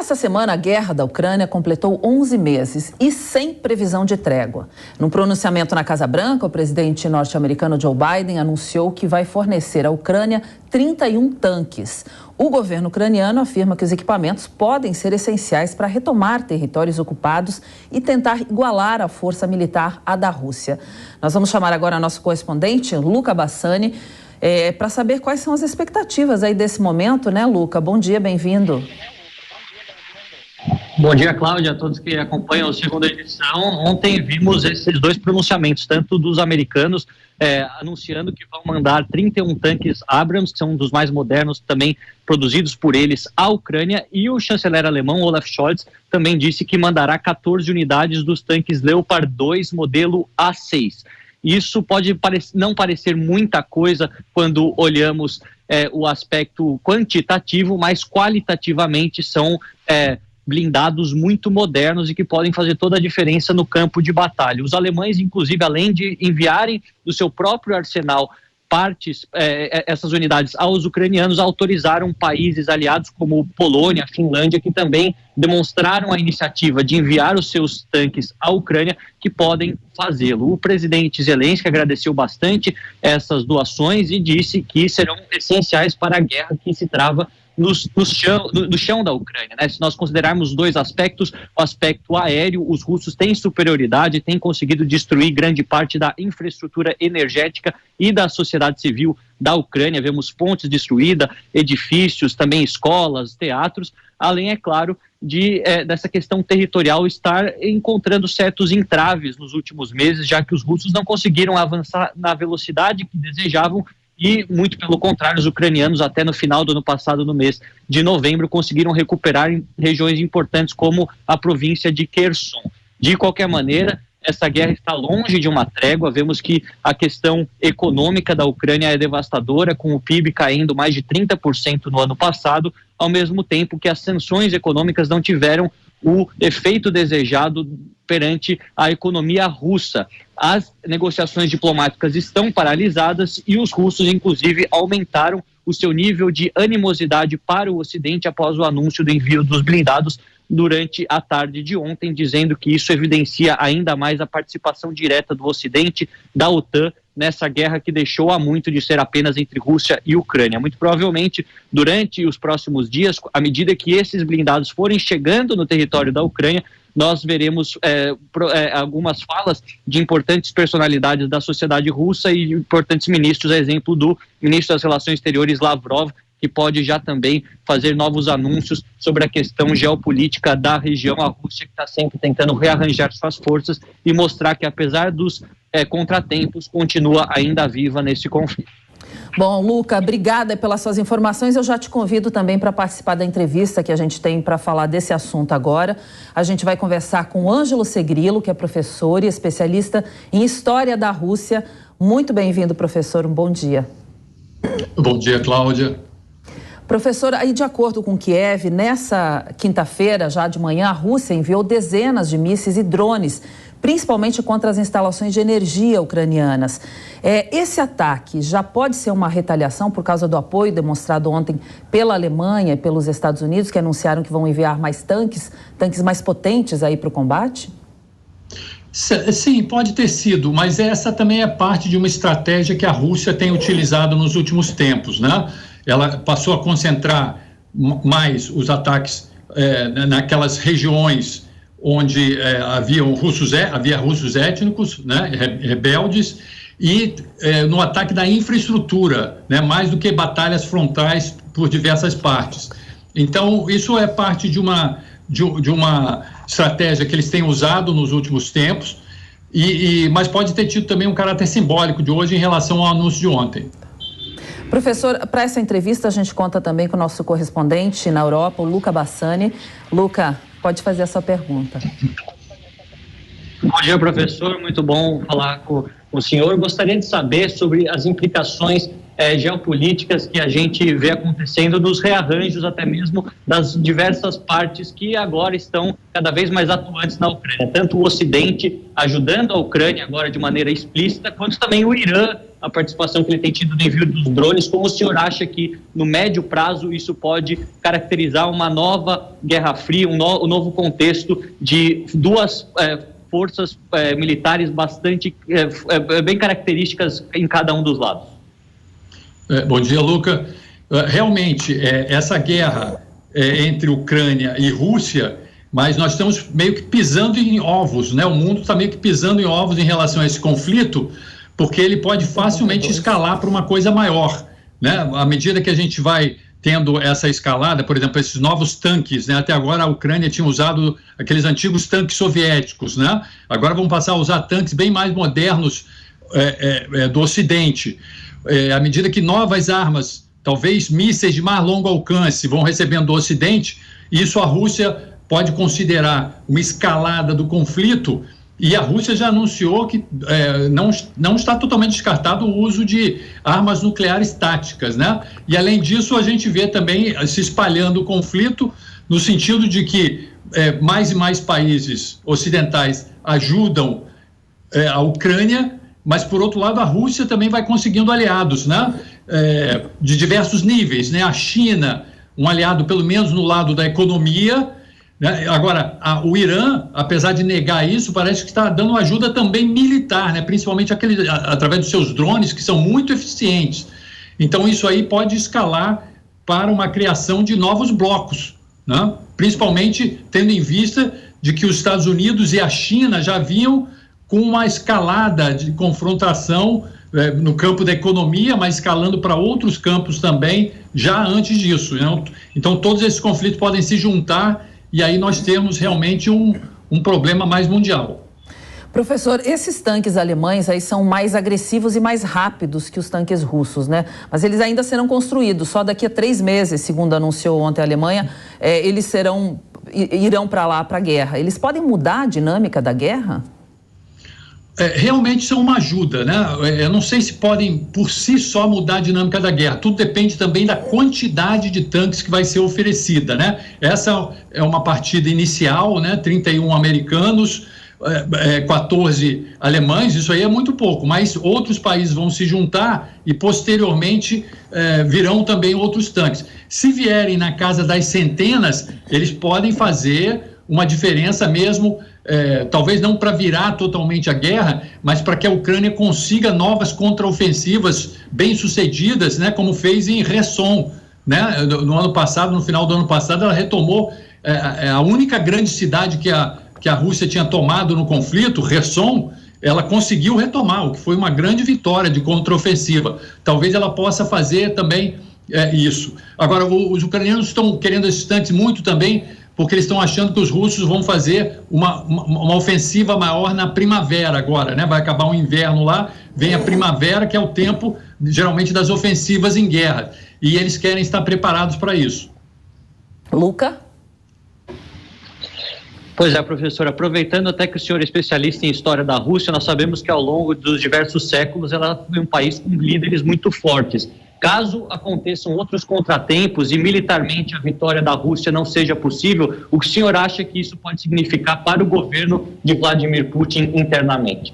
Essa semana, a guerra da Ucrânia completou 11 meses e sem previsão de trégua. Num pronunciamento na Casa Branca, o presidente norte-americano Joe Biden anunciou que vai fornecer à Ucrânia 31 tanques. O governo ucraniano afirma que os equipamentos podem ser essenciais para retomar territórios ocupados e tentar igualar a força militar à da Rússia. Nós vamos chamar agora nosso correspondente, Luca Bassani, para saber quais são as expectativas aí desse momento, né, Luca? Bom dia, bem-vindo. Bom dia, Cláudia, a todos que acompanham a segunda edição. Ontem vimos esses dois pronunciamentos, tanto dos americanos anunciando que vão mandar 31 tanques Abrams, que são um dos mais modernos, também produzidos por eles, à Ucrânia, e o chanceler alemão Olaf Scholz também disse que mandará 14 unidades dos tanques Leopard 2 modelo A6. Isso pode não parecer muita coisa quando olhamos o aspecto quantitativo, mas qualitativamente são blindados muito modernos e que podem fazer toda a diferença no campo de batalha. Os alemães, inclusive, além de enviarem do seu próprio arsenal essas unidades aos ucranianos, autorizaram países aliados como Polônia, Finlândia, que também demonstraram a iniciativa de enviar os seus tanques à Ucrânia, que podem fazê-lo. O presidente Zelensky agradeceu bastante essas doações e disse que serão essenciais para a guerra que se trava no chão da Ucrânia, né? Se nós considerarmos dois aspectos, o aspecto aéreo, os russos têm superioridade, têm conseguido destruir grande parte da infraestrutura energética e da sociedade civil da Ucrânia. Vemos pontes destruídas, edifícios, também escolas, teatros, além, é claro, dessa questão territorial estar encontrando certos entraves nos últimos meses, já que os russos não conseguiram avançar na velocidade que desejavam. E, muito pelo contrário, os ucranianos, até no final do ano passado, no mês de novembro, conseguiram recuperar regiões importantes como a província de Kherson. De qualquer maneira, essa guerra está longe de uma trégua. Vemos que a questão econômica da Ucrânia é devastadora, com o PIB caindo mais de 30% no ano passado, ao mesmo tempo que as sanções econômicas não tiveram o efeito desejado perante a economia russa. As negociações diplomáticas estão paralisadas e os russos, inclusive, aumentaram o seu nível de animosidade para o Ocidente após o anúncio do envio dos blindados durante a tarde de ontem, dizendo que isso evidencia ainda mais a participação direta do Ocidente, da OTAN, nessa guerra que deixou há muito de ser apenas entre Rússia e Ucrânia. Muito provavelmente, durante os próximos dias, à medida que esses blindados forem chegando no território da Ucrânia, nós veremos algumas falas de importantes personalidades da sociedade russa e importantes ministros, a exemplo do ministro das Relações Exteriores, Lavrov, que pode já também fazer novos anúncios sobre a questão geopolítica da região. A Rússia que está sempre tentando rearranjar suas forças e mostrar que, apesar dos contratempos, continua ainda viva nesse conflito. Bom, Luca, obrigada pelas suas informações. Eu já te convido também para participar da entrevista que a gente tem para falar desse assunto agora. A gente vai conversar com Ângelo Segrilo, que é professor e especialista em História da Rússia. Muito bem-vindo, professor. Um bom dia. Bom dia, Cláudia. Professor, aí de acordo com Kiev, nessa quinta-feira, já de manhã, a Rússia enviou dezenas de mísseis e drones, principalmente contra as instalações de energia ucranianas. Esse ataque já pode ser uma retaliação por causa do apoio demonstrado ontem pela Alemanha e pelos Estados Unidos, que anunciaram que vão enviar mais tanques mais potentes aí para o combate? Sim, pode ter sido, mas essa também é parte de uma estratégia que a Rússia tem utilizado nos últimos tempos, né? Ela passou a concentrar mais os ataques naquelas regiões onde havia russos étnicos, né, rebeldes, e no ataque da infraestrutura, né, mais do que batalhas frontais por diversas partes. Então, isso é parte de uma estratégia que eles têm usado nos últimos tempos, mas pode ter tido também um caráter simbólico de hoje em relação ao anúncio de ontem. Professor, para essa entrevista a gente conta também com o nosso correspondente na Europa, o Luca Bassani. Luca, pode fazer a sua pergunta. Bom dia, professor. Muito bom falar com o senhor. Gostaria de saber sobre as implicações geopolíticas que a gente vê acontecendo nos rearranjos até mesmo das diversas partes que agora estão cada vez mais atuantes na Ucrânia. Tanto o Ocidente ajudando a Ucrânia agora de maneira explícita, quanto também o Irã a participação que ele tem tido no envio dos drones, como o senhor acha que, no médio prazo, isso pode caracterizar uma nova Guerra Fria, um novo contexto de duas forças militares bastante bem características em cada um dos lados? Bom dia, Luca. Realmente, essa guerra entre Ucrânia e Rússia, mas nós estamos meio que pisando em ovos, né? O mundo está meio que pisando em ovos em relação a esse conflito, porque ele pode facilmente escalar para uma coisa maior, né? À medida que a gente vai tendo essa escalada, por exemplo, esses novos tanques, né? Até agora a Ucrânia tinha usado aqueles antigos tanques soviéticos, né? Agora vão passar a usar tanques bem mais modernos do Ocidente. À medida que novas armas, talvez mísseis de mais longo alcance, vão recebendo do Ocidente, isso a Rússia pode considerar uma escalada do conflito, e a Rússia já anunciou que não está totalmente descartado o uso de armas nucleares táticas, né? E além disso a gente vê também se espalhando o conflito no sentido de que mais e mais países ocidentais ajudam a Ucrânia, mas por outro lado a Rússia também vai conseguindo aliados, né? De diversos níveis, né? A China, um aliado pelo menos no lado da economia, né? Agora, o Irã, apesar de negar isso, parece que está dando ajuda também militar, né? Principalmente através dos seus drones, que são muito eficientes. Então, isso aí pode escalar para uma criação de novos blocos, né? Principalmente tendo em vista de que os Estados Unidos e a China já vinham com uma escalada de confrontação no campo da economia, mas escalando para outros campos também, já antes disso, né? Então, todos esses conflitos podem se juntar e aí nós temos realmente um problema mais mundial. Professor, esses tanques alemães aí são mais agressivos e mais rápidos que os tanques russos, né? Mas eles ainda serão construídos, só daqui a 3 meses, segundo anunciou ontem a Alemanha, eles irão para lá, para a guerra. Eles podem mudar a dinâmica da guerra? Realmente são uma ajuda, né? Eu não sei se podem por si só mudar a dinâmica da guerra. Tudo depende também da quantidade de tanques que vai ser oferecida, né? Essa é uma partida inicial, né? 31 americanos, 14 alemães, isso aí é muito pouco, mas outros países vão se juntar e posteriormente virão também outros tanques. Se vierem na casa das centenas, eles podem fazer uma diferença mesmo, talvez não para virar totalmente a guerra, mas para que a Ucrânia consiga novas contraofensivas bem-sucedidas, né, como fez em Kherson, né, no ano passado, no final do ano passado, ela retomou a única grande cidade que a Rússia tinha tomado no conflito, Kherson, ela conseguiu retomar, o que foi uma grande vitória de contraofensiva. Talvez ela possa fazer também isso. Agora, os ucranianos estão querendo esses tanques muito também, porque eles estão achando que os russos vão fazer uma ofensiva maior na primavera agora, né? Vai acabar o inverno lá, vem a primavera, que é o tempo, geralmente, das ofensivas em guerra. E eles querem estar preparados para isso. Luca? Pois é, professor, aproveitando até que o senhor é especialista em história da Rússia, nós sabemos que ao longo dos diversos séculos ela foi um país com líderes muito fortes. Caso aconteçam outros contratempos e militarmente a vitória da Rússia não seja possível, o que o senhor acha que isso pode significar para o governo de Vladimir Putin internamente?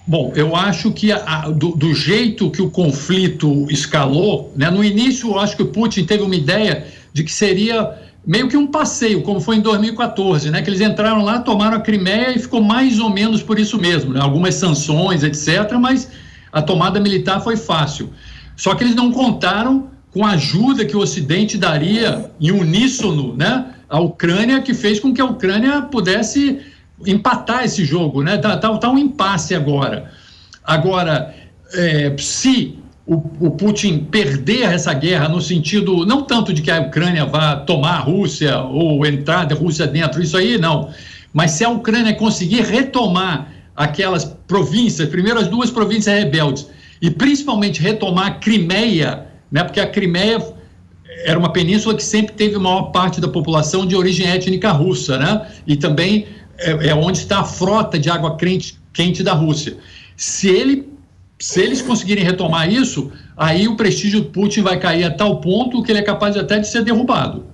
Bom, eu acho que do jeito que o conflito escalou, né, no início eu acho que o Putin teve uma ideia de que seria meio que um passeio, como foi em 2014, né, que eles entraram lá, tomaram a Crimeia e ficou mais ou menos por isso mesmo, né, algumas sanções, etc., mas a tomada militar foi fácil. Só que eles não contaram com a ajuda que o Ocidente daria em uníssono, né, à Ucrânia, que fez com que a Ucrânia pudesse empatar esse jogo, né? Tá um impasse agora. Agora, se o Putin perder essa guerra no sentido, não tanto de que a Ucrânia vá tomar a Rússia ou entrar da Rússia dentro, isso aí não, mas se a Ucrânia conseguir retomar aquelas províncias, primeiro as 2 províncias rebeldes, e principalmente retomar a Crimeia, né, porque a Crimeia era uma península que sempre teve a maior parte da população de origem étnica russa, né, e também é onde está a frota de água quente da Rússia. Se eles conseguirem retomar isso, aí o prestígio do Putin vai cair a tal ponto que ele é capaz até de ser derrubado.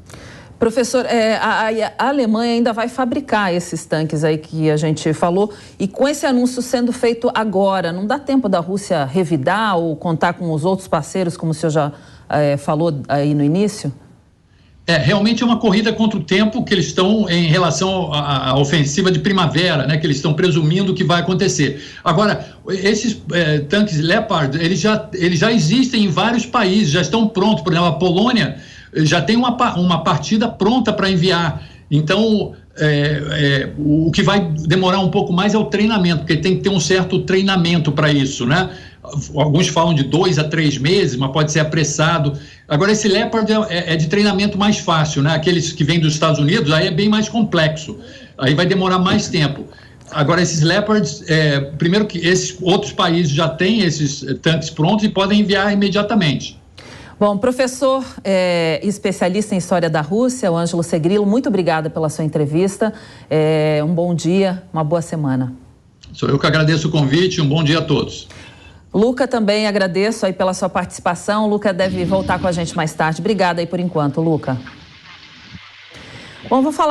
Professor, a Alemanha ainda vai fabricar esses tanques aí que a gente falou, e com esse anúncio sendo feito agora, não dá tempo da Rússia revidar ou contar com os outros parceiros, como o senhor já falou aí no início? Realmente é uma corrida contra o tempo que eles estão em relação à ofensiva de primavera, né, que eles estão presumindo que vai acontecer. Agora, esses tanques Leopard, eles já existem em vários países, já estão prontos. Por exemplo, a Polônia já tem uma partida pronta para enviar. Então, o que vai demorar um pouco mais é o treinamento, porque tem que ter um certo treinamento para isso, né? Alguns falam de 2 a 3 meses, mas pode ser apressado. Agora, esse Leopard é de treinamento mais fácil, né? Aqueles que vêm dos Estados Unidos, aí é bem mais complexo. Aí vai demorar mais tempo. Agora, esses Leopards, primeiro que esses outros países já têm esses tanques prontos e podem enviar imediatamente. Bom, professor especialista em História da Rússia, o Ângelo Segrilo, muito obrigada pela sua entrevista. Um bom dia, uma boa semana. Sou eu que agradeço o convite, um bom dia a todos. Luca, também agradeço aí pela sua participação. O Luca deve voltar com a gente mais tarde. Obrigada aí por enquanto, Luca. Bom, vou falar